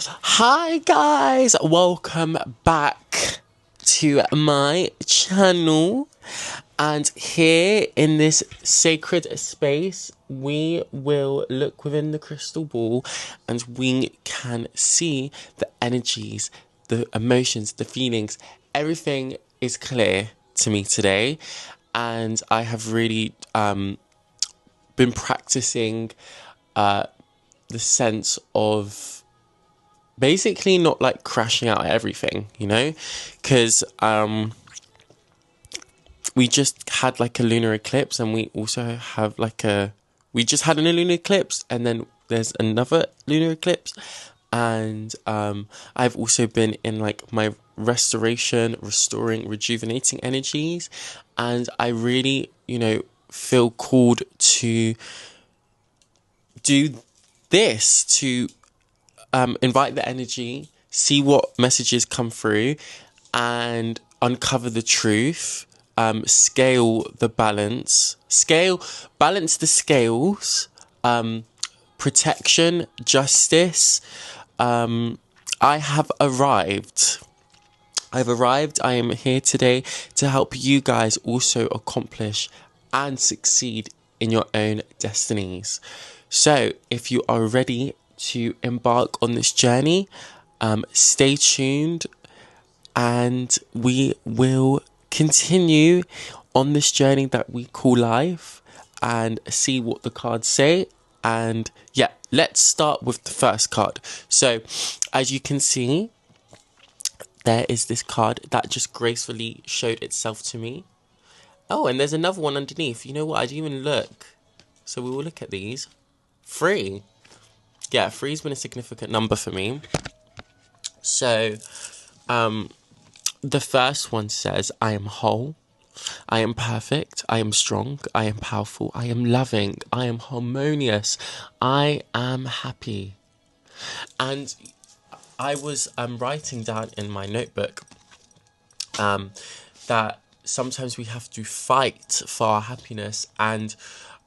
Hi guys, welcome back to my channel, and here in this sacred space we will look within the crystal ball and we can see the energies, the emotions, the feelings. Everything is clear to me today, and I have really been practicing the sense of basically not like crashing out at everything, because we just had like a lunar eclipse, and we also have we just had a lunar eclipse, and then there's another lunar eclipse, and I've also been in like my restoring, rejuvenating energies, and I really feel called to do this, to invite the energy, see what messages come through, and uncover the truth. Balance the scales. Protection, justice. I have arrived. I've arrived. I am here today to help you guys also accomplish and succeed in your own destinies. So, if you are ready to embark on this journey, stay tuned, and we will continue on this journey that we call life and see what the cards say. And yeah, let's start with the first card. So, as you can see, there is this card that just gracefully showed itself to me. Oh, and there's another one underneath. You know what? I didn't even look. So we will look at these. 3. Yeah, 3's been a significant number for me. So, the first one says, I am whole. I am perfect. I am strong. I am powerful. I am loving. I am harmonious. I am happy. And I was writing down in my notebook that sometimes we have to fight for our happiness, and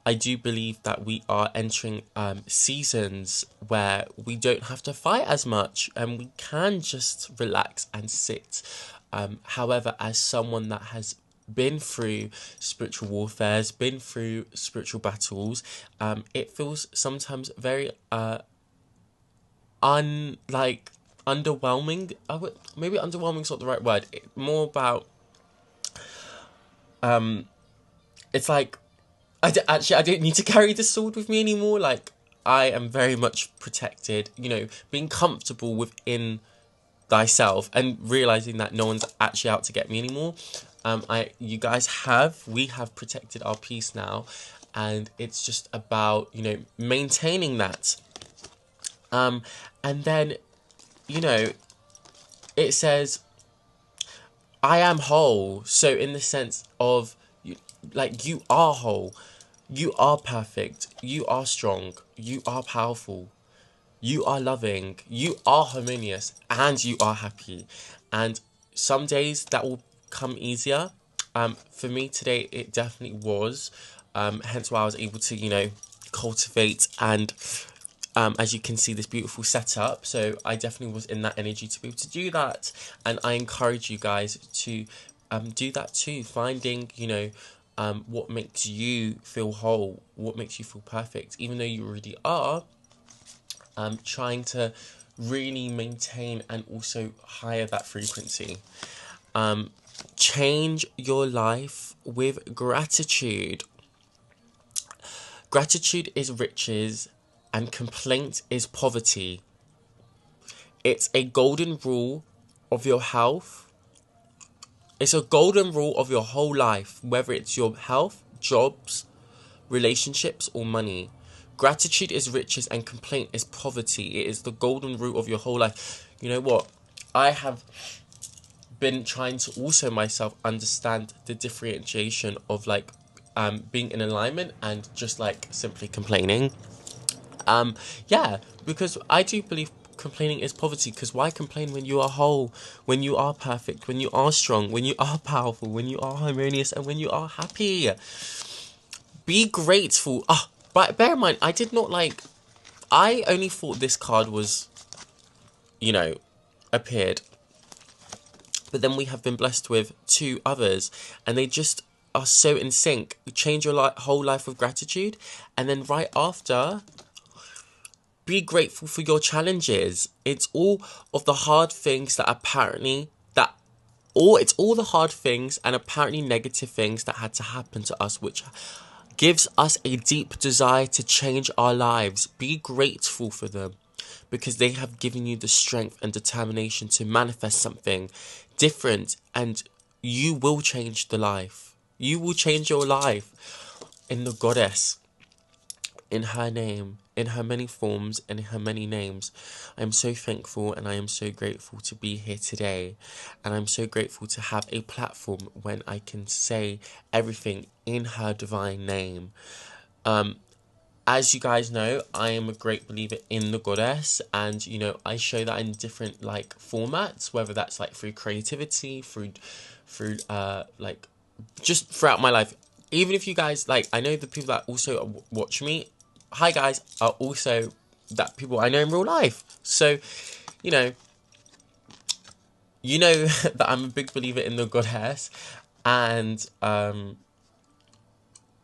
I do believe that we are entering seasons where we don't have to fight as much and we can just relax and sit. However, as someone that has been through spiritual warfares, been through spiritual battles, it feels sometimes very underwhelming. Maybe underwhelming is not the right word. More about it's like I don't need to carry the sword with me anymore. Like, I am very much protected. Being comfortable within thyself and realizing that no one's actually out to get me anymore. We have protected our peace now, and it's just about maintaining that. And then it says, I am whole. So in the sense of you are whole, you are perfect, you are strong, you are powerful, you are loving, you are harmonious, and you are happy. And some days that will come easier. For me today, it definitely was. Hence why I was able to, cultivate and, as you can see, this beautiful setup. So I definitely was in that energy to be able to do that. And I encourage you guys to do that too. Finding, what makes you feel whole, what makes you feel perfect, even though you already are. Trying to really maintain and also higher that frequency. Change your life with gratitude. Gratitude is riches and complaint is poverty. It's a golden rule of your health. It's a golden rule of your whole life, whether it's your health, jobs, relationships, or money. Gratitude is riches and complaint is poverty. It is the golden rule of your whole life. You know what? I have been trying to also myself understand the differentiation of being in alignment and just simply complaining. Because I do believe complaining is poverty, because why complain when you are whole, when you are perfect, when you are strong, when you are powerful, when you are harmonious, and when you are happy? Be grateful. But bear in mind, I only thought this card was you know, appeared. But then we have been blessed with 2 others, and they just are so in sync. You change your whole life with gratitude, and then right after, be grateful for your challenges. It's all of the hard things that apparently it's all the hard things and apparently negative things that had to happen to us, which gives us a deep desire to change our lives. Be grateful for them, because they have given you the strength and determination to manifest something different, and you will change the life. You will change your life in the goddess, in her name, in her many forms, and in her many names. I am so thankful and I am so grateful to be here today. And I'm so grateful to have a platform when I can say everything in her divine name. As you guys know, I am a great believer in the goddess, and I show that in different formats, whether that's through creativity, through just throughout my life. Even if you guys I know the people that also watch me, hi guys, are also that people I know in real life. So, you know that I'm a big believer in the goddess, and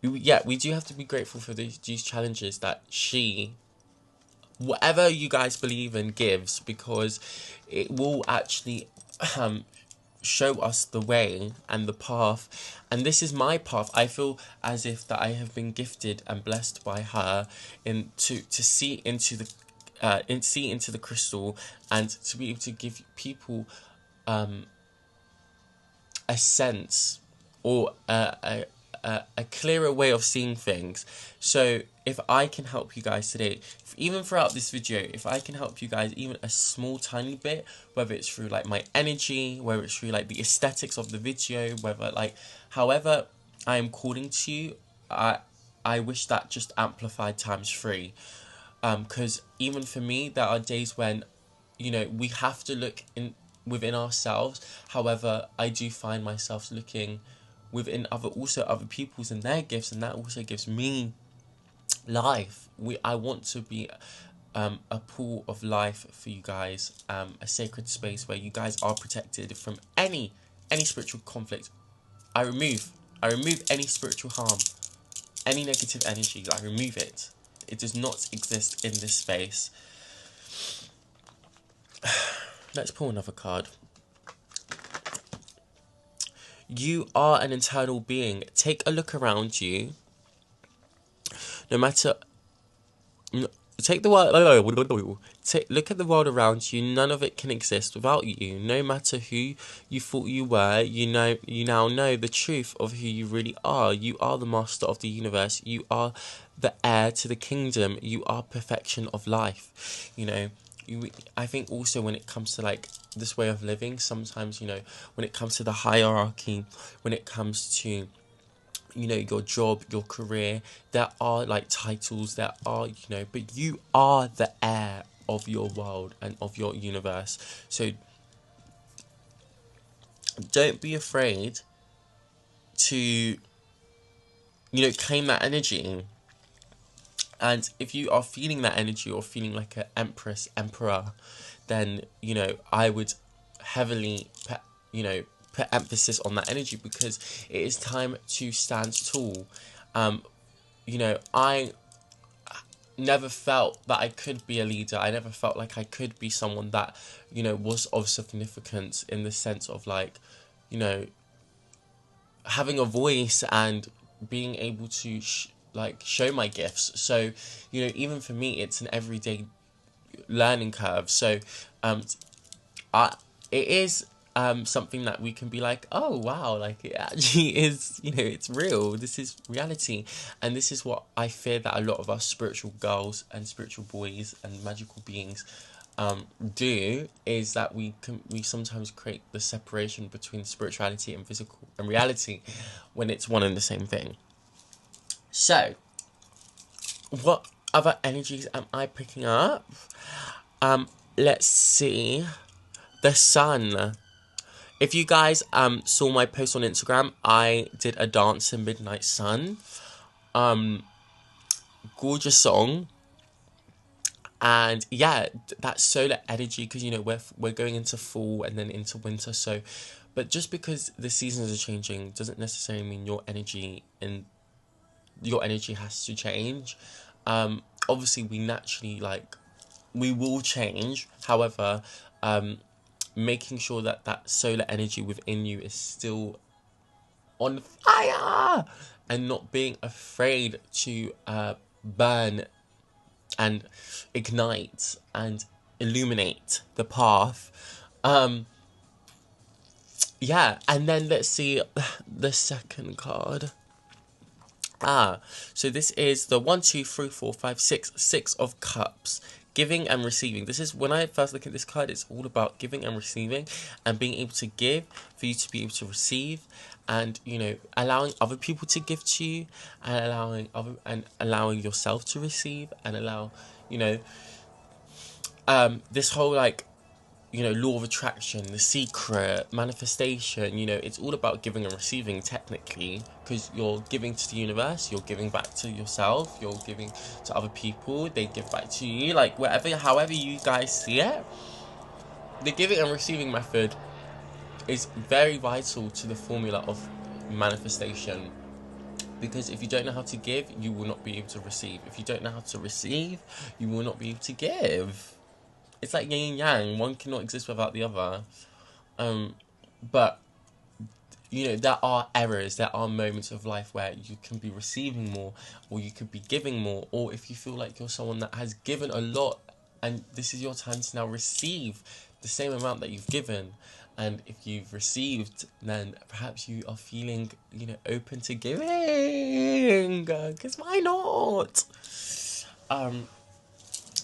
we do have to be grateful for these challenges that she, whatever you guys believe in, gives, because it will actually show us the way and the path. And this is my path. I feel as if that I have been gifted and blessed by her to see into the crystal, and to be able to give people a sense, or a clearer way of seeing things. So if I can help you guys today, even throughout this video, if I can help you guys even a small tiny bit, whether it's through my energy, whether it's through the aesthetics of the video, whether however I am calling to you, I wish that just amplified times 3. Because even for me, there are days when we have to look within ourselves. However, I do find myself looking within other people's and their gifts, and that also gives me life. I want to be a pool of life for you guys, a sacred space where you guys are protected from any spiritual conflict. I remove any spiritual harm, any negative energy. I remove it. It does not exist in this space. Let's pull another card. You are an internal being. Take a look around you. No matter... Take the world... Look at the world around you. None of it can exist without you. No matter who you thought you were, you now know the truth of who you really are. You are the master of the universe. You are the heir to the kingdom. You are perfection of life. I think also when it comes to this way of living, sometimes when it comes to the hierarchy, when it comes to your job, your career, there are titles, there are but you are the heir of your world and of your universe. So don't be afraid to claim that energy. And if you are feeling that energy, or feeling like an emperor, then I would heavily put emphasis on that energy, because it is time to stand tall. I never felt that I could be a leader. I never felt like I could be someone that was of significance, in the sense of having a voice and being able to show my gifts. So even for me, it's an everyday learning curve. So it is something that we can be oh wow, it actually is, it's real. This is reality. And this is what I fear that a lot of us spiritual girls and spiritual boys and magical beings do, is that we sometimes create the separation between spirituality and physical and reality, when it's one and the same thing. So, what other energies am I picking up? Let's see. The sun. If you guys saw my post on Instagram, I did a dance to Midnight Sun. Gorgeous song. And yeah, that solar energy, because you know we're going into fall and then into winter. So, but just because the seasons are changing doesn't necessarily mean your energy has to change. Obviously, we naturally we will change. However, um, making sure that that solar energy within you is still on fire and not being afraid to burn and ignite and illuminate the path. Yeah, and then let's see the second card. So this is the 1, 2, 3, 4, 5, 6 of cups. Giving and receiving. This is when I first look at this card, it's all about giving and receiving and being able to give for you to be able to receive, and you know, allowing other people to give to you, and allowing yourself to receive, and allow, you know, this whole you know, law of attraction, the secret, manifestation, you know, it's all about giving and receiving technically, because you're giving to the universe, you're giving back to yourself, you're giving to other people, they give back to you, like whatever, however you guys see it. The giving and receiving method is very vital to the formula of manifestation, because if you don't know how to give, you will not be able to receive. If you don't know how to receive, you will not be able to give. It's like yin and yang. One cannot exist without the other. But you know, there are errors. There are moments of life where you can be receiving more, or you could be giving more, or if you feel like you're someone that has given a lot, and this is your time to now receive the same amount that you've given. And if you've received, then perhaps you are feeling, you know, open to giving. Because why not?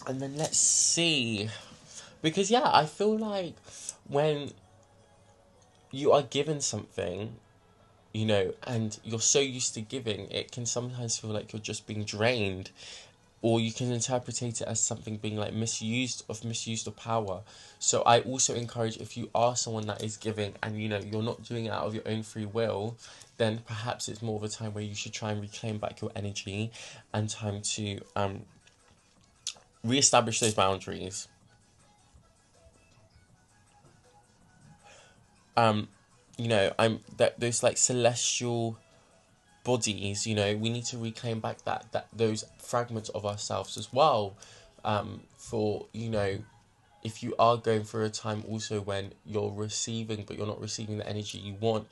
And then let's see. Because yeah, I feel like when you are given something, you know, and you're so used to giving, it can sometimes feel like you're just being drained, or you can interpret it as something being like misuse of power. So I also encourage, if you are someone that is giving and you know you're not doing it out of your own free will, then perhaps it's more of a time where you should try and reclaim back your energy, and time to reestablish those boundaries. You know, that those like celestial bodies, you know, we need to reclaim back that those fragments of ourselves as well. For, you know, if you are going through a time also when you're receiving but you're not receiving the energy you want,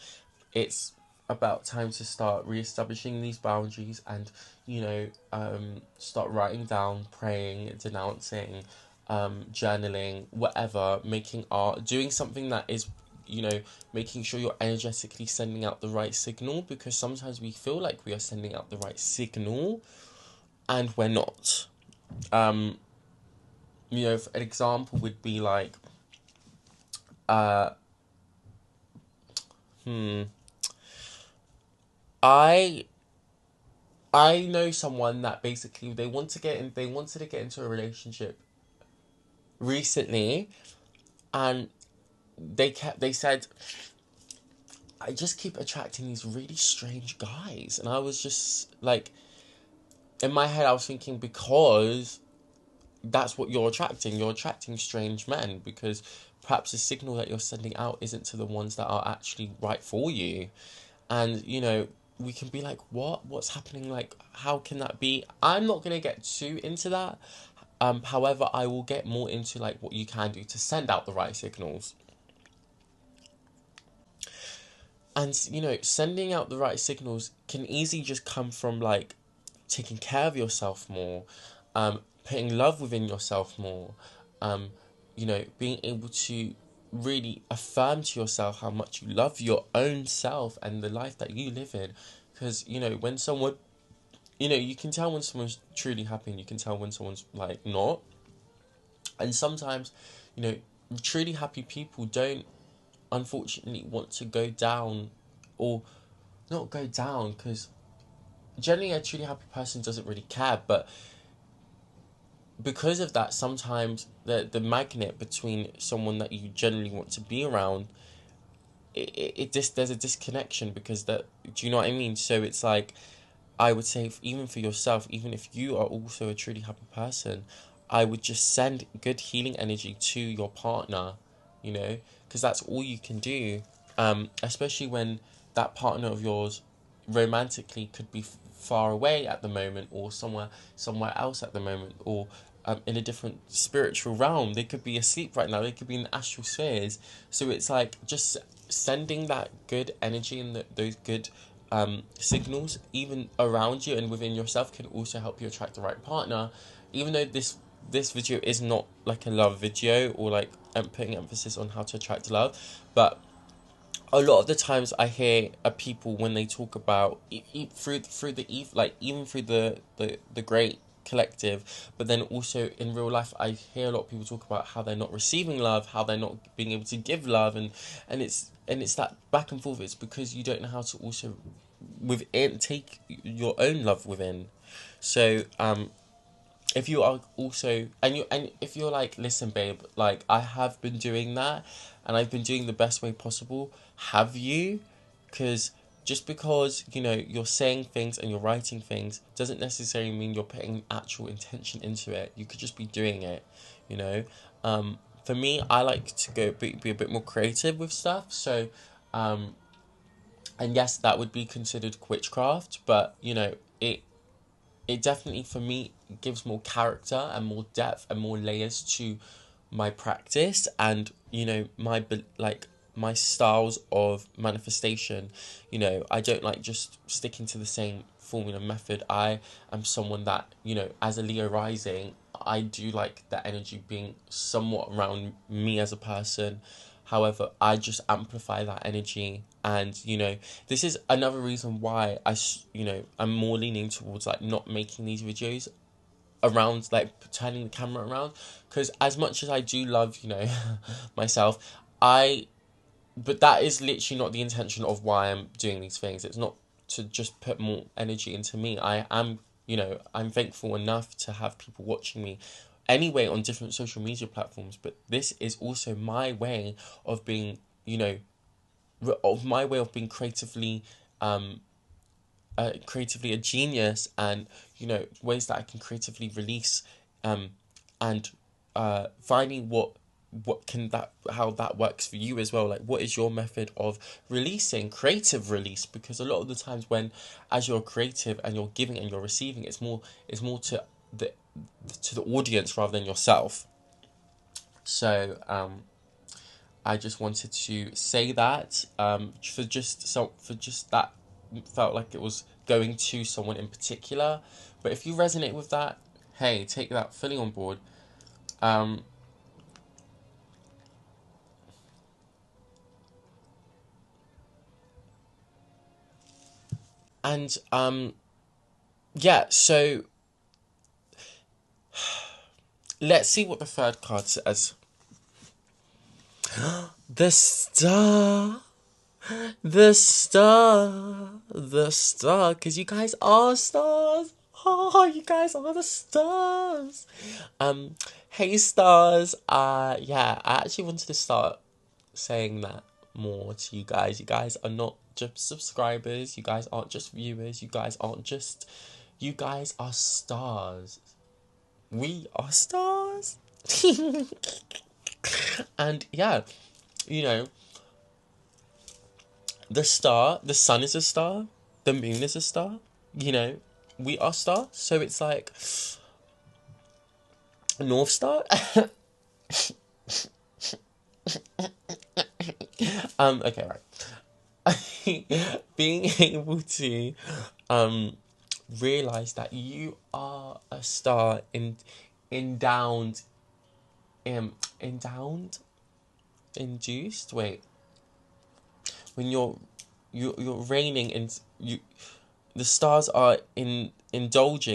it's about time to start reestablishing these boundaries, and you know, start writing down, praying, denouncing, journaling, whatever, making art, doing something that is, you know, making sure you're energetically sending out the right signal, because sometimes we feel like we are sending out the right signal and we're not. You know, an example would be like, uh, I I know someone that basically they wanted to get into a relationship recently, and they said, I just keep attracting these really strange guys, and I was just like, in my head I was thinking, because that's what you're attracting. You're attracting strange men because perhaps the signal that you're sending out isn't to the ones that are actually right for you. And, you know, we can be like, what? What's happening? Like, how can that be? I'm not going to get too into that. However, I will get more into like what you can do to send out the right signals. And, you know, sending out the right signals can easily just come from like taking care of yourself more, putting love within yourself more, um, you know, being able to really affirm to yourself how much you love your own self and the life that you live in. Because, you know, when someone, you know, you can tell when someone's truly happy, and you can tell when someone's like not. And sometimes, you know, truly happy people don't unfortunately want to go down, or not go down, because generally a truly happy person doesn't really care, but because of that, sometimes the magnet between someone that you generally want to be around, it just, there's a disconnection, because that, do you know what I mean? So it's like, I would say, even for yourself, even if you are also a truly happy person, I would just send good healing energy to your partner, you know, because that's all you can do. Especially when that partner of yours romantically could be far away at the moment, or somewhere else at the moment, or in a different spiritual realm. They could be asleep right now. They could be in the astral spheres. So it's like just sending that good energy and those good signals, even around you and within yourself, can also help you attract the right partner. Even though this video is not like a love video, or like putting emphasis on how to attract love, but a lot of the times I hear people when they talk about through the like even through the great collective, but then also in real life I hear a lot of people talk about how they're not receiving love, how they're not being able to give love, and it's that back and forth. It's because you don't know how to also within take your own love within. So if you are also, and if you're like, listen babe, like I have been doing that and I've been doing the best way possible, have you? Because just because, you know, you're saying things and you're writing things doesn't necessarily mean you're putting actual intention into it. You could just be doing it, you know. For me, I like to be a bit more creative with stuff. So and yes, that would be considered witchcraft, but you know, it definitely for me gives more character and more depth and more layers to my practice, and you know, like my styles of manifestation. You know, I don't like just sticking to the same formula method. I am someone that, you know, as a Leo rising, I do like the energy being somewhat around me as a person. However, I just amplify that energy, and you know, this is another reason why you know, I'm more leaning towards like not making these videos around like turning the camera around, because as much as I do love, you know, myself, but that is literally not the intention of why I'm doing these things. It's not to just put more energy into me. I am, you know, I'm thankful enough to have people watching me anyway on different social media platforms, but this is also my way of being, you know, of my way of being creatively a genius, and you know, ways that I can creatively release, and finding what can that how that works for you as well. Like, what is your method of releasing, creative release? Because a lot of the times when, as you're creative and you're giving and you're receiving, it's more the to the audience rather than yourself. So I just wanted to say that, for just that, felt like it was going to someone in particular. But if you resonate with that, hey, take that fully on board. Um, and yeah, so let's see what the third card says. The star. The star, the star, because you guys are stars. Oh, you guys are the stars. Hey stars. Yeah, I actually wanted to start saying that more to you guys. You guys are not just subscribers. You guys aren't just viewers. You guys are stars. We are stars. And yeah, you know, the sun is a star, the moon is a star, you know, we are stars. So it's like North Star. Okay, right. Being able to realize that you are a star endowed endowed induced wait when you're reigning in you the stars are endowing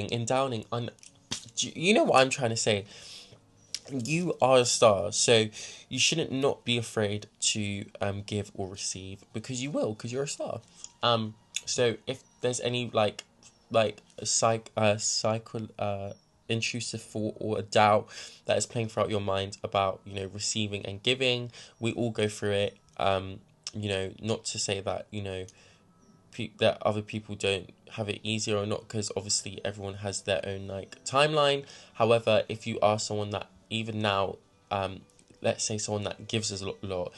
on, you know what I'm trying to say. You are a star, so you shouldn't not be afraid to give or receive, because you will, because you're a star. So if there's any like a cycle intrusive thought or a doubt that is playing throughout your mind about, you know, receiving and giving, we all go through it. You know, not to say that, you know, that other people don't have it easier or not, because obviously everyone has their own like timeline. However, if you are someone that even now, let's say someone that gives us a lot,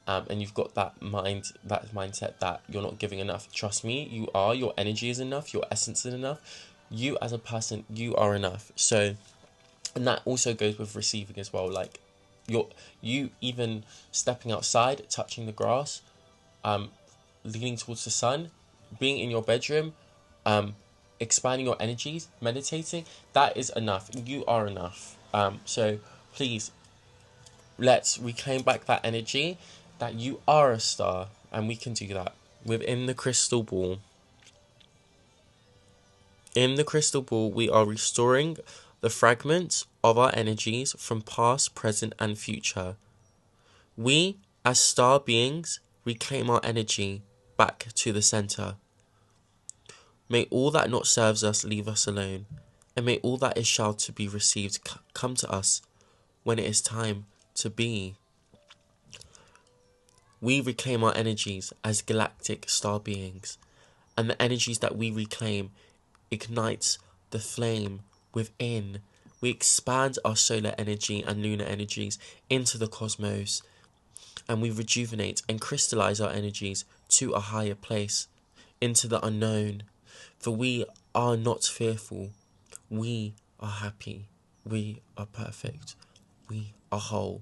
and you've got that mindset that you're not giving enough, trust me, you are. Your energy is enough. Your essence is enough. You as a person, you are enough. So, and that also goes with receiving as well. Like, you even stepping outside, touching the grass, leaning towards the sun, being in your bedroom, expanding your energies, meditating, that is enough. You are enough. So please, let's reclaim back that energy that you are a star, and we can do that within the crystal ball. In the crystal ball, we are restoring the fragments of our energies from past, present, and future. We, as star beings, reclaim our energy back to the center. May all that not serves us leave us alone, and may all that is shall to be received come to us when it is time to be. We reclaim our energies as galactic star beings, and the energies that we reclaim ignites the flame within. We expand our solar energy and lunar energies into the cosmos, and we rejuvenate and crystallize our energies to a higher place, into the unknown. For we are not fearful. We are happy. We are perfect. We are whole.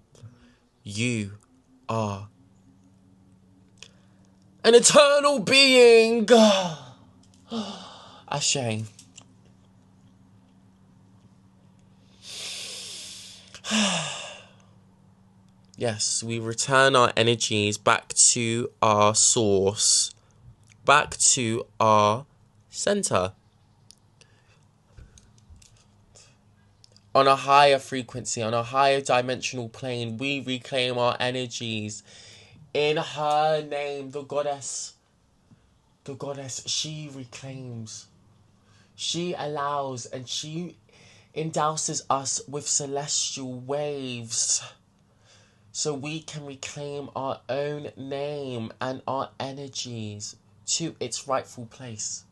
You are an eternal being. Ashe. Yes, we return our energies back to our source, back to our center. On a higher frequency, on a higher dimensional plane, we reclaim our energies. In her name, the goddess, she reclaims. She allows and she endowses us with celestial waves, so we can reclaim our own name and our energies to its rightful place.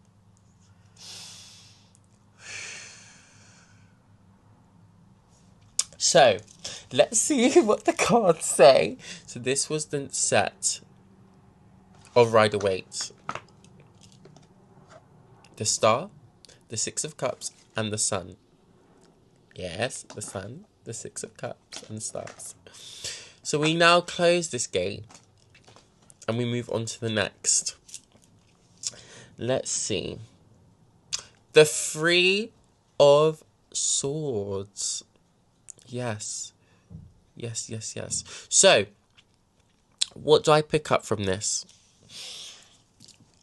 So, let's see what the cards say. So this was the set of Rider-Waite. The Star, the Six of Cups, and the Sun. Yes, the Sun, the Six of Cups, and the Stars. So we now close this game, and we move on to the next. Let's see. The Three of Swords. Yes. So, what do I pick up from this?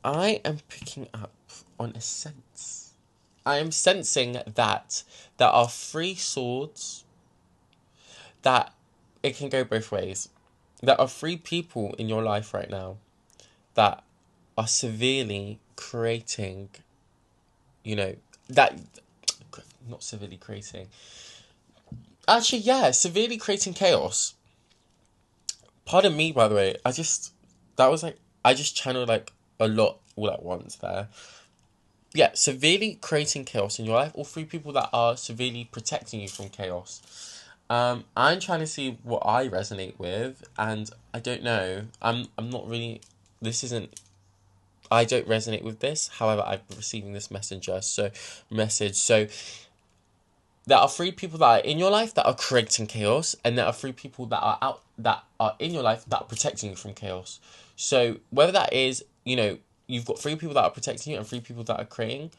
I am picking up on a sense. I am sensing that there are three swords, that it can go both ways. There are three people in your life right now that are severely creating, not severely creating. Actually, yeah, severely creating chaos. Pardon me, by the way. I just channeled like a lot all at once there. Yeah, severely creating chaos in your life, or three people that are severely protecting you from chaos. I'm trying to see what I resonate with, and I don't know. I'm not really. I don't resonate with this. However, I'm receiving this message. So there are three people that are in your life that are creating chaos, and there are three people that are in your life that are protecting you from chaos. So whether that is, you've got three people that are protecting you and three people that are creating,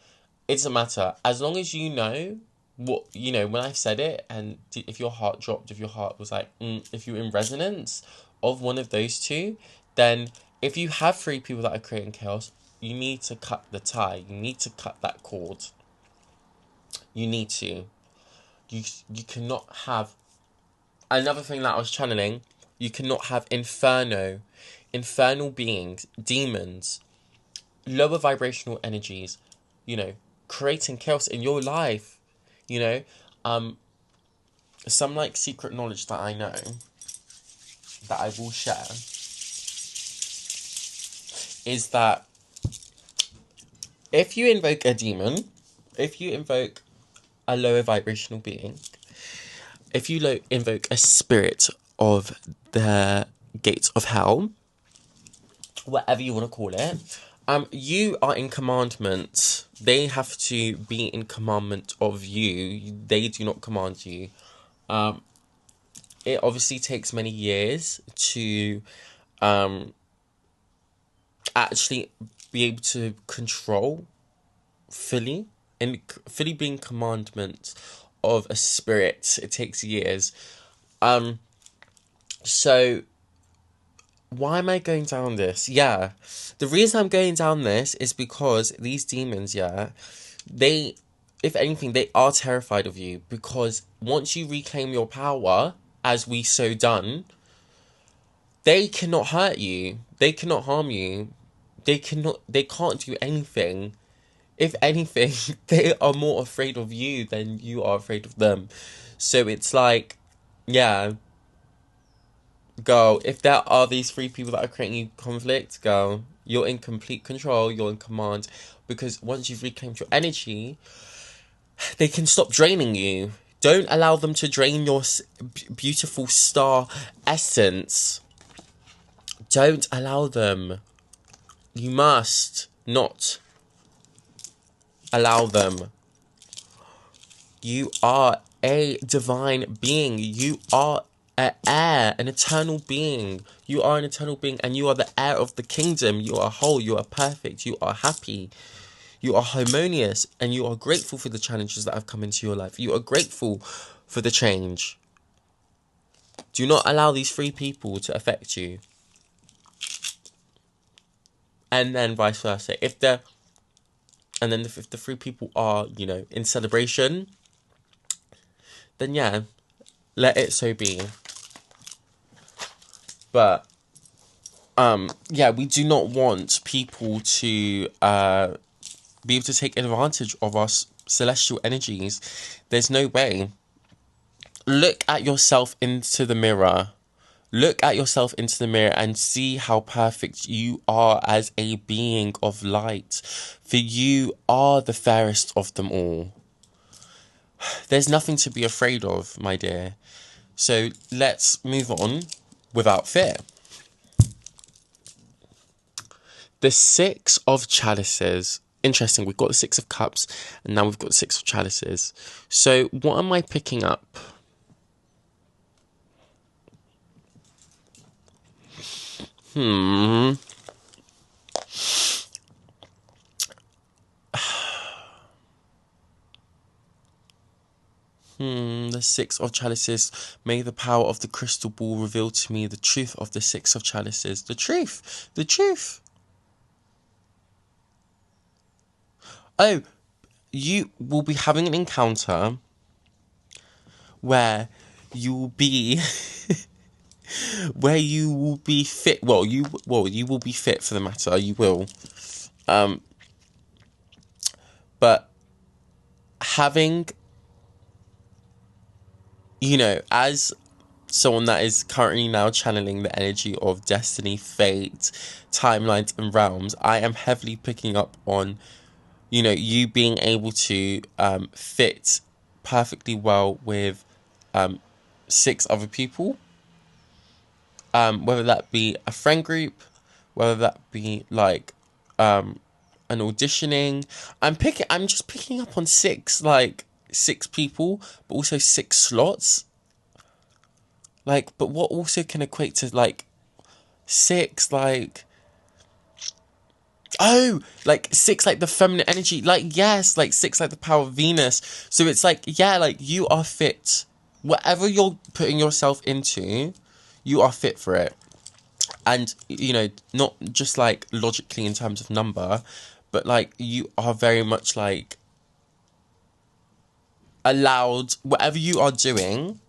it doesn't matter. As long as you know what, when I've said it, and if your heart dropped, if your heart was like, if you're in resonance of one of those two, then if you have three people that are creating chaos, you need to cut the tie. You need to cut that cord. You need to. You cannot have, another thing that I was channeling, you cannot have infernal beings, demons, lower vibrational energies, creating chaos in your life, some like secret knowledge that I know, that I will share, is that if you invoke a demon, if you invoke a lower vibrational being, if you invoke a spirit of the gates of hell, whatever you want to call it, you are in commandment. They have to be in commandment of you. They do not command you. It obviously takes many years to actually be able to control fully, and fully being commandment of a spirit. It takes years. So why am I going down this? Yeah, the reason I'm going down this is because these demons, yeah, they, if anything, they are terrified of you, because once you reclaim your power, as we so done, they cannot hurt you. They cannot harm you. They can't do anything. If anything, they are more afraid of you than you are afraid of them. So it's like, yeah, girl, if there are these three people that are creating you conflict, girl, you're in complete control, you're in command. Because once you've reclaimed your energy, they can stop draining you. Don't allow them to drain your beautiful star essence. Don't allow them. You must not allow them. You are a divine being. You are an heir, an eternal being. You are an eternal being, and you are the heir of the kingdom. You are whole, you are perfect, you are happy, you are harmonious, and you are grateful for the challenges that have come into your life. You are grateful for the change. Do not allow these three people to affect you. And then vice versa. If the three people are, in celebration, then yeah, let it so be. But yeah, we do not want people to be able to take advantage of our celestial energies. There's no way. Look at yourself into the mirror. Look at yourself into the mirror and see how perfect you are as a being of light. For you are the fairest of them all. There's nothing to be afraid of, my dear. So let's move on without fear. The Six of Chalices. Interesting, we've got the Six of Cups, and now we've got the Six of Chalices. So what am I picking up? The Six of Chalices. May the power of the crystal ball reveal to me the truth of the Six of Chalices. The truth. The truth. Oh, you will be having an encounter where you will be where you will be fit. You will be fit for the matter. You will. But having, as someone that is currently now channeling the energy of destiny, fate, timelines, and realms, I am heavily picking up on, you being able to fit perfectly well with six other people, whether that be a friend group, whether that be like an auditioning. I'm just picking up on six people, but also six slots. But what also can equate to six, six, the feminine energy, yes, six, the power of Venus. So it's you are fit. Whatever you're putting yourself into, you are fit for it. And, not just logically in terms of number, but you are very much allowed, whatever you are doing,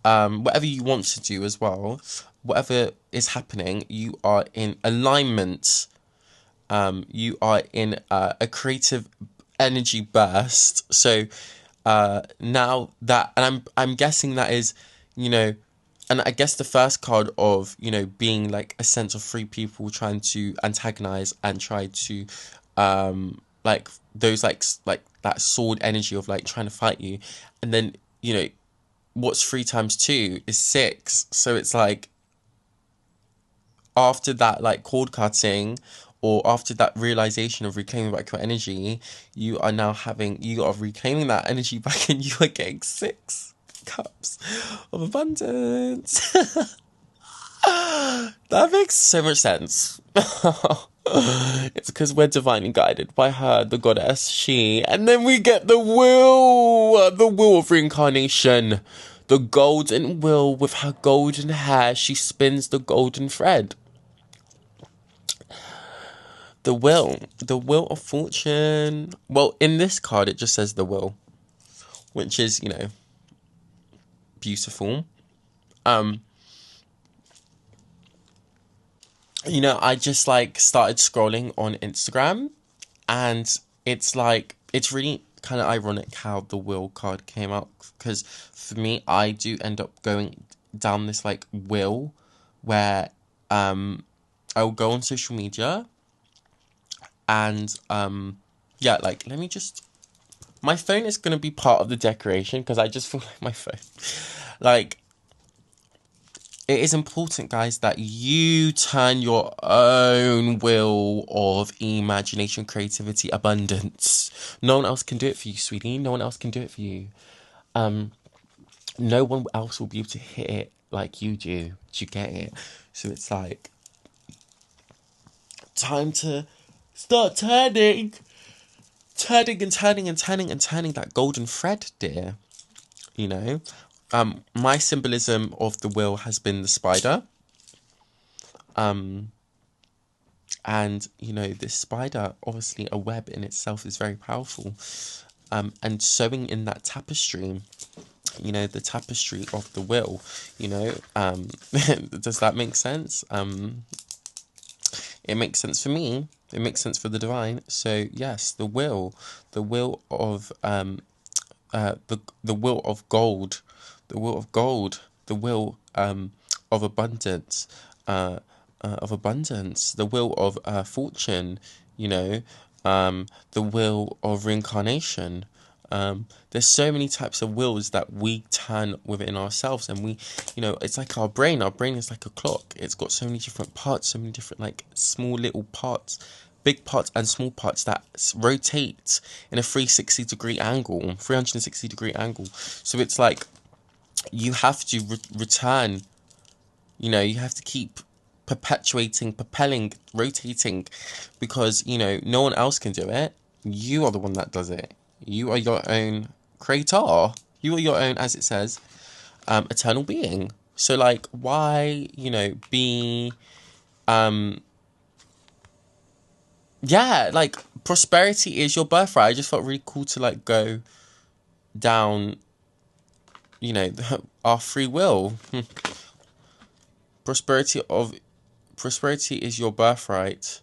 whatever you want to do as well, whatever is happening, you are in alignment. You are in a creative energy burst. So now that, and I'm guessing that is, and I guess the first card of, being a sense of three people trying to antagonize and try to like those like that sword energy of like trying to fight you, and then what's 3 times 2 is 6. So it's like after that like cord cutting, or after that realization of reclaiming back your energy, you are reclaiming that energy back, and you are getting 6 cups of abundance. That makes so much sense. It's because we're divinely guided by her, the goddess, she. And then we get the will of reincarnation. The golden will with her golden hair. She spins the golden thread. The will of fortune. Well, in this card, it just says the will, which is, beautiful. I just like started scrolling on Instagram, and it's really kind of ironic how the will card came out, because for me, I do end up going down this like will where I'll go on social media, and yeah, like let me just, my phone is going to be part of the decoration because I just feel like my phone, like, it is important, guys, that you turn your own will of imagination, creativity, abundance. No one else can do it for you, sweetie. No one else can do it for you. No one else will be able to hit it like you do. Do you get it? So it's like time to start turning and turning that golden thread, dear. My symbolism of the will has been the spider. And this spider, obviously a web in itself, is very powerful. And sewing in that tapestry, the tapestry of the will, does that make sense? It makes sense for me. It makes sense for the divine. So yes, the will of the will of gold, the will of gold, the will of abundance, the will of fortune, the will of reincarnation. There's so many types of wills that we turn within ourselves, and we, it's like our brain. Our brain is like a clock. It's got so many different parts, so many different like small little parts, big parts and small parts that rotate in a 360-degree angle. So it's like you have to return. You have to keep perpetuating, propelling, rotating, because no one else can do it. You are the one that does it. You are your own creator. You are your own, as it says, eternal being. So like, why be yeah, like, prosperity is your birthright. I just felt really cool to like go down our free will. prosperity is your birthright.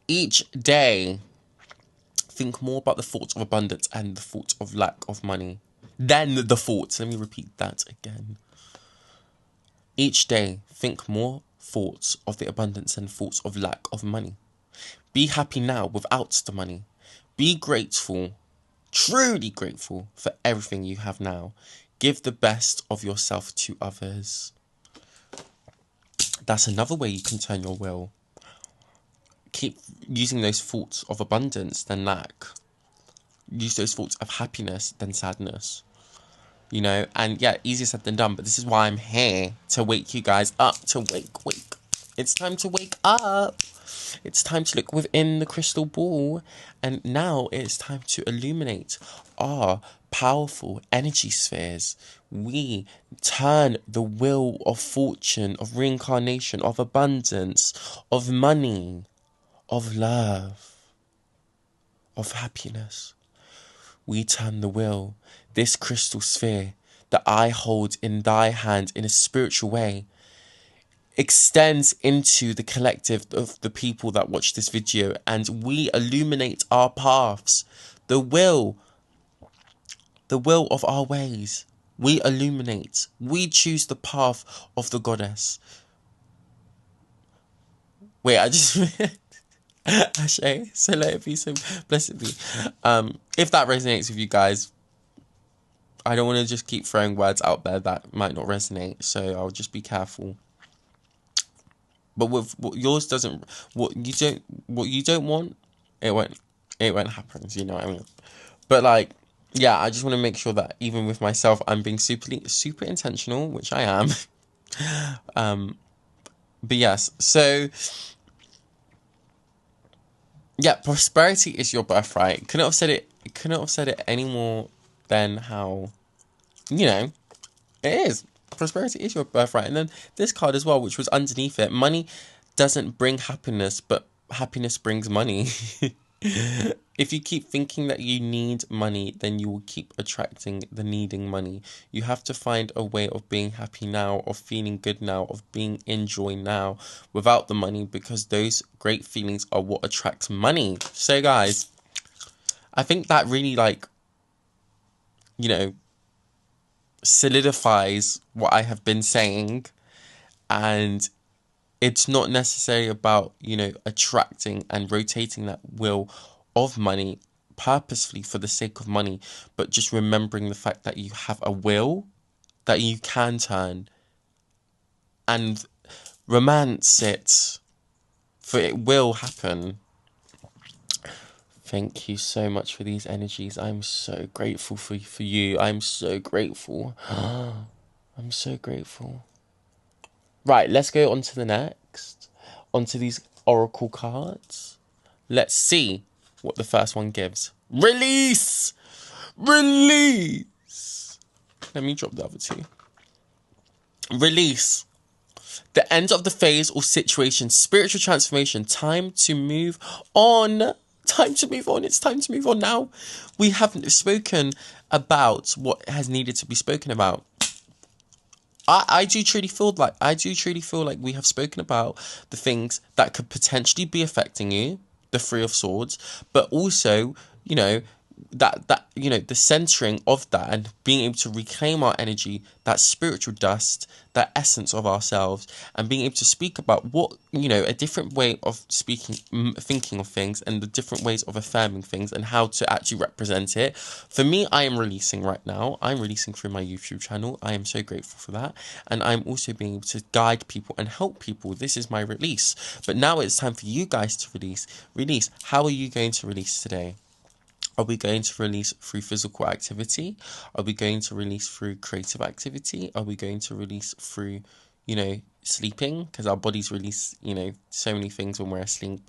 Each day, think more about the thoughts of abundance and the thoughts of lack of money than the thoughts. Let me repeat that again. Each day, think more thoughts of the abundance and thoughts of lack of money. Be happy now without the money. Be grateful, truly grateful for everything you have now. Give the best of yourself to others. That's another way you can turn your will. Keep using those thoughts of abundance than lack. Use those thoughts of happiness than sadness. And yeah, easier said than done, but this is why I'm here, to wake you guys up, to wake. It's time to wake up. It's time to look within the crystal ball, and now it's time to illuminate our powerful energy spheres. We turn the wheel of fortune, of reincarnation, of abundance, of money, of love, of happiness. We turn the wheel, this crystal sphere that I hold in thy hand in a spiritual way, extends into the collective of the people that watch this video, and we illuminate our paths. The will of our ways. We illuminate. We choose the path of the goddess. Wait, I just Ashe, so let it be, so blessed be. If that resonates with you guys, I don't want to just keep throwing words out there that might not resonate, so I'll just be careful. But with what yours doesn't, what you don't want, it won't happen. You know what I mean? But like, yeah, I just want to make sure that even with myself, I'm being super intentional, which I am. But yes, so yeah, prosperity is your birthright. Couldn't have said it. Couldn't have said it any more than how, you know, it is. Prosperity is your birthright. And then this card as well, which was underneath it, money doesn't bring happiness, but happiness brings money. If you keep thinking that you need money, then you will keep attracting the needing money. You have to find a way of being happy now, of feeling good now, of being in joy now without the money, because those great feelings are what attracts money. So guys, I think that really, like, you know, solidifies what I have been saying. And it's not necessarily about, you know, attracting and rotating that wheel of money purposefully for the sake of money, but just remembering the fact that you have a will that you can turn and romance it, for it will happen. Thank you so much for these energies. I'm so grateful for you. I'm so grateful. I'm so grateful. Right, let's go on to the next. Onto these oracle cards. Let's see what the first one gives. Release! Release! Let me drop the other two. Release. The end of the phase or situation. Spiritual transformation. Time to move on. Time to move on. It's time to move on now. We haven't spoken about what has needed to be spoken about. I do truly feel like we have spoken about the things that could potentially be affecting you, the Three of Swords, but also, you know, that you know, the centering of that and being able to reclaim our energy, that spiritual dust, that essence of ourselves, and being able to speak about what, you know, a different way of speaking, thinking of things, and the different ways of affirming things and how to actually represent it. For me, I am releasing right now. I'm releasing through my YouTube channel. I am so grateful for that, and I'm also being able to guide people and help people. This is my release. But now it's time for you guys to release. How are you going to release today? Are we going to release through physical activity? Are we going to release through creative activity? Are we going to release through, you know, sleeping? Because our bodies release, you know, so many things when we're asleep.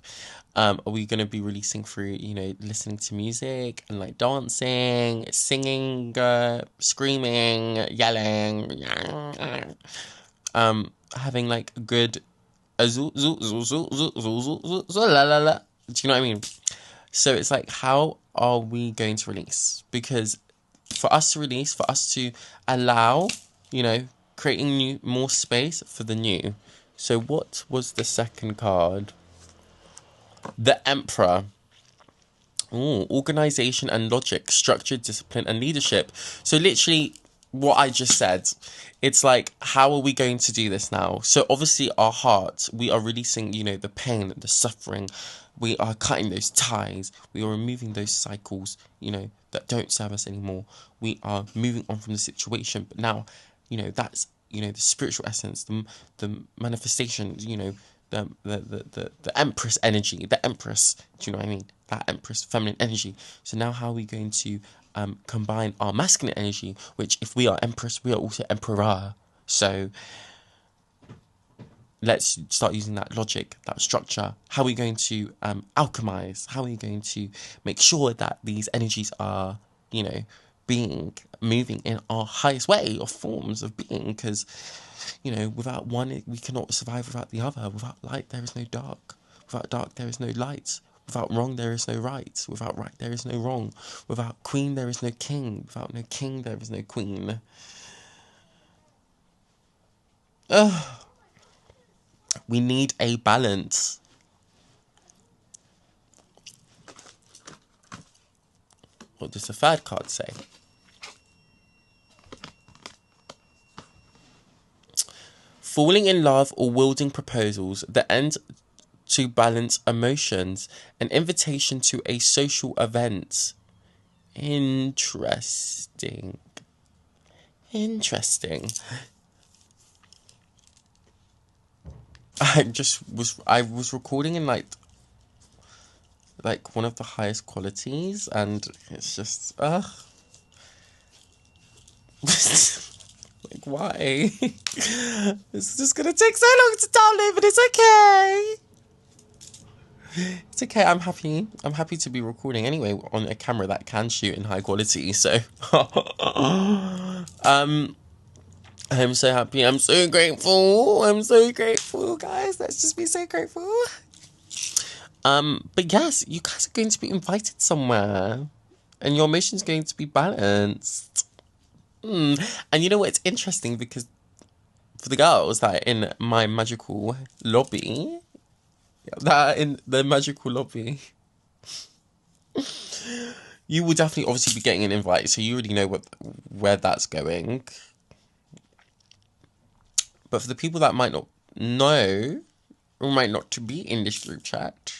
Are we going to be releasing through, you know, listening to music and like dancing, singing, screaming, yelling, having like a good, la la la. Do you know what I mean? So it's like, how are we going to release? Because for us to release, for us to allow, you know, creating more space for the new. So what was the second card? The Emperor. Ooh, organization and logic, structure, discipline, and leadership. So literally what I just said, it's like, how are we going to do this now? So obviously our heart, we are releasing, you know, the pain, the suffering. We are cutting those ties. We are removing those cycles, you know, that don't serve us anymore. We are moving on from the situation. But now, you know, that's, you know, the spiritual essence, the manifestation, you know, the Empress energy, the Empress, do you know what I mean? That Empress feminine energy. So now how are we going to combine our masculine energy, which if we are Empress, we are also Emperor. So let's start using that logic, that structure. How are we going to alchemize? How are we going to make sure that these energies are, you know, moving in our highest way of forms of being? Because, you know, without one, we cannot survive without the other. Without light, there is no dark. Without dark, there is no light. Without wrong, there is no right. Without right, there is no wrong. Without queen, there is no king. Without no king, there is no queen. We need a balance. What does the third card say? Falling in love or wielding proposals. The end to balance emotions, an invitation to a social event. Interesting. Interesting. I was recording in like one of the highest qualities, and it's just like, why? It's just gonna take so long to download, but it's okay. It's okay. I'm happy to be recording anyway on a camera that can shoot in high quality. So, I'm so happy. I'm so grateful. I'm so grateful, guys. Let's just be so grateful. But yes, you guys are going to be invited somewhere, and your emotions going to be balanced. And you know what? It's interesting because for the girls that are in my magical lobby, you will definitely obviously be getting an invite, so you already know where that's going. But for the people that might not know or might not to be in this group chat,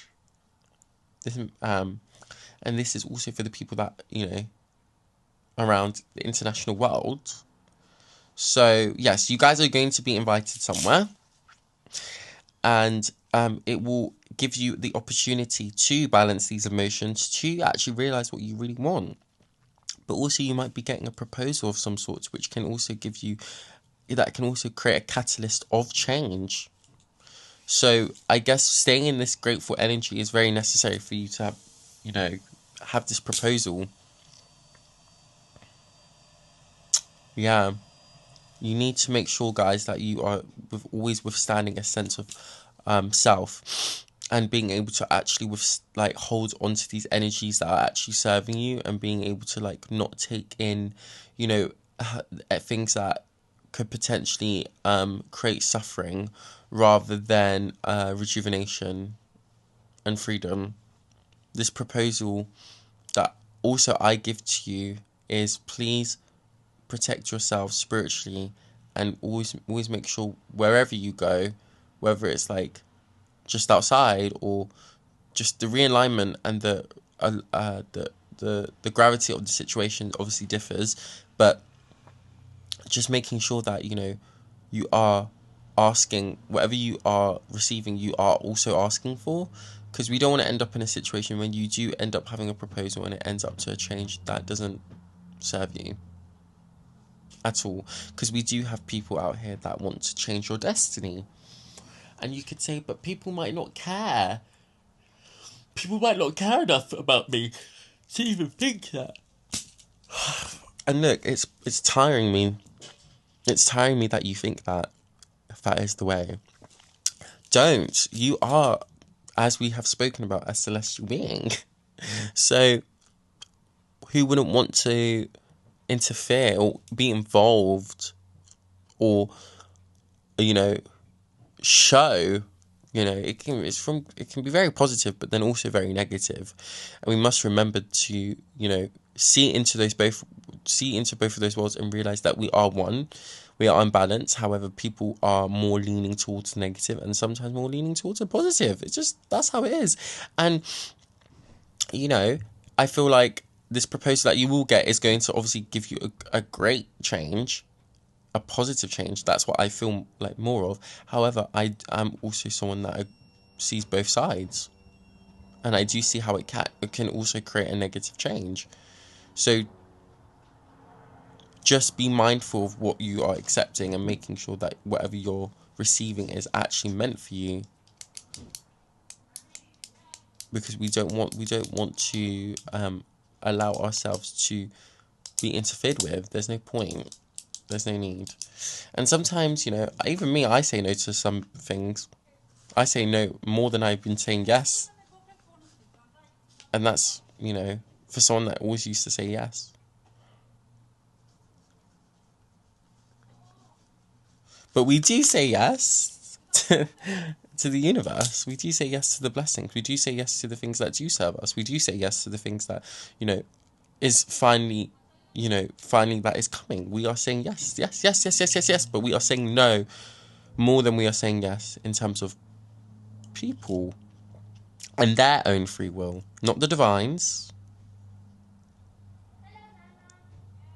this and this is also for the people that around the international world. So yes, you guys are going to be invited somewhere, and it will give you the opportunity to balance these emotions, to actually realize what you really want. But also you might be getting a proposal of some sort, which can also create a catalyst of change. So I guess staying in this grateful energy is very necessary for you to have this proposal. Yeah. You need to make sure, guys, that you are always withstanding a sense of self, and being able to actually hold on to these energies that are actually serving you, and being able to not take in, things that could potentially create suffering, rather than rejuvenation and freedom. This proposal that also I give to you is, please protect yourself spiritually, and always make sure wherever you go, whether it's just outside or just the realignment and the gravity of the situation obviously differs, but just making sure that you are asking whatever you are receiving, you are also asking for, because we don't want to end up in a situation when you do end up having a proposal and it ends up to a change that doesn't serve you at all. Because we do have people out here that want to change your destiny, and you could say, but people might not care. People might not care enough about me to even think that. And look, it's tiring me. It's tiring me that you think that, if that is the way. Don't. You are, as we have spoken about, a celestial being. So who wouldn't want to interfere or be involved, or show, it can be very positive, but then also very negative, and we must remember to see into both of those worlds, and realize that we are one. We are unbalanced. However, people are more leaning towards the negative, and sometimes more leaning towards the positive. It's just, that's how it is. And I feel like this proposal that you will get is going to obviously give you a great change, a positive change. That's what I feel like more of. However, I'm also someone that sees both sides, and I do see how it can also create a negative change. So just be mindful of what you are accepting, and making sure that whatever you're receiving is actually meant for you, because we don't want to allow ourselves to be interfered with. There's no point. There's no need. And sometimes, even me, I say no to some things. I say no more than I've been saying yes. And that's, for someone that always used to say yes. But we do say yes to the universe. We do say yes to the blessings. We do say yes to the things that do serve us. We do say yes to the things that, is finally that is coming. We are saying yes, yes, yes, yes, yes, yes, yes. But we are saying no more than we are saying yes, in terms of people and their own free will, not the divines,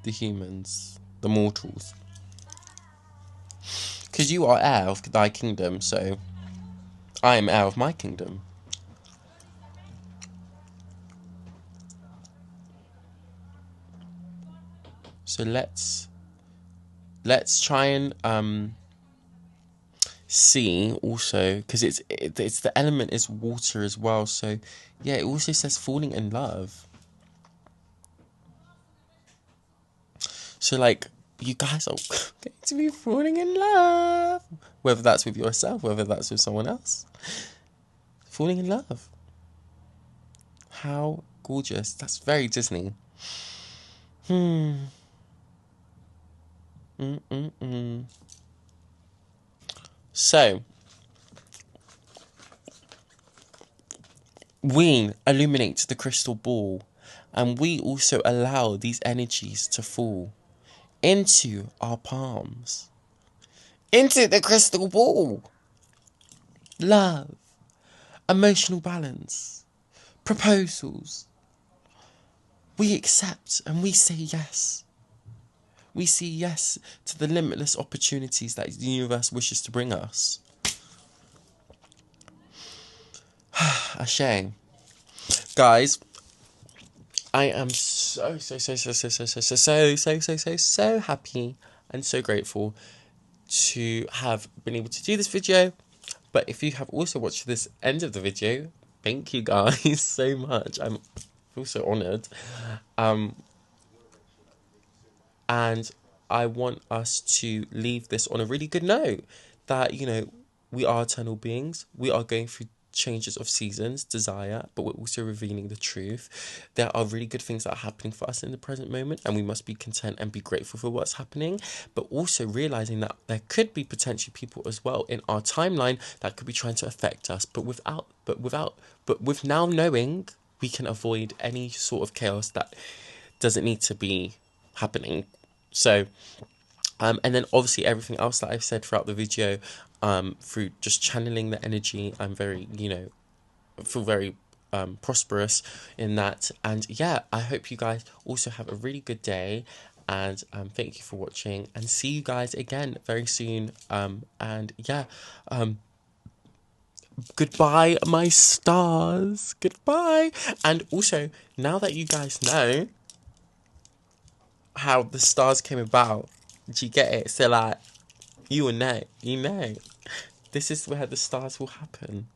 the humans, the mortals. Because you are heir of thy kingdom, so I am heir of my kingdom. So let's try and see also, because it's the element is water as well. So yeah, it also says falling in love. So like, you guys are going to be falling in love, whether that's with yourself, whether that's with someone else. Falling in love. How gorgeous. That's very Disney. So, we illuminate the crystal ball, and we also allow these energies to fall into our palms, into the crystal ball. Love, emotional balance, proposals. We accept and we say yes. We say yes to the limitless opportunities that the universe wishes to bring us. Ashe. Guys, I am so happy and so grateful to have been able to do this video. But if you have also watched this end of the video, thank you guys so much. I feel so honoured. And I want us to leave this on a really good note. That, you know, we are eternal beings. We are going through changes of seasons, desire, but we're also revealing the truth. There are really good things that are happening for us in the present moment, and we must be content and be grateful for what's happening, but also realizing that there could be potentially people as well in our timeline that could be trying to affect us, but with now knowing, we can avoid any sort of chaos that doesn't need to be happening. So and then obviously everything else that I've said throughout the video, through just channeling the energy, I'm very, feel very prosperous in that. And yeah, I hope you guys also have a really good day. And thank you for watching, and see you guys again very soon. And yeah, goodbye, my stars. Goodbye. And also, now that you guys know how the stars came about, do you get it? So like, you will know, this is where the stars will happen.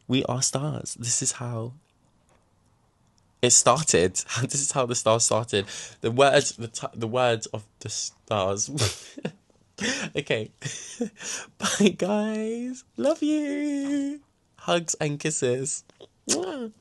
We are stars. This is how it started. This is how the stars started. The words of the stars. Okay. Bye guys. Love you. Hugs and kisses. Mwah.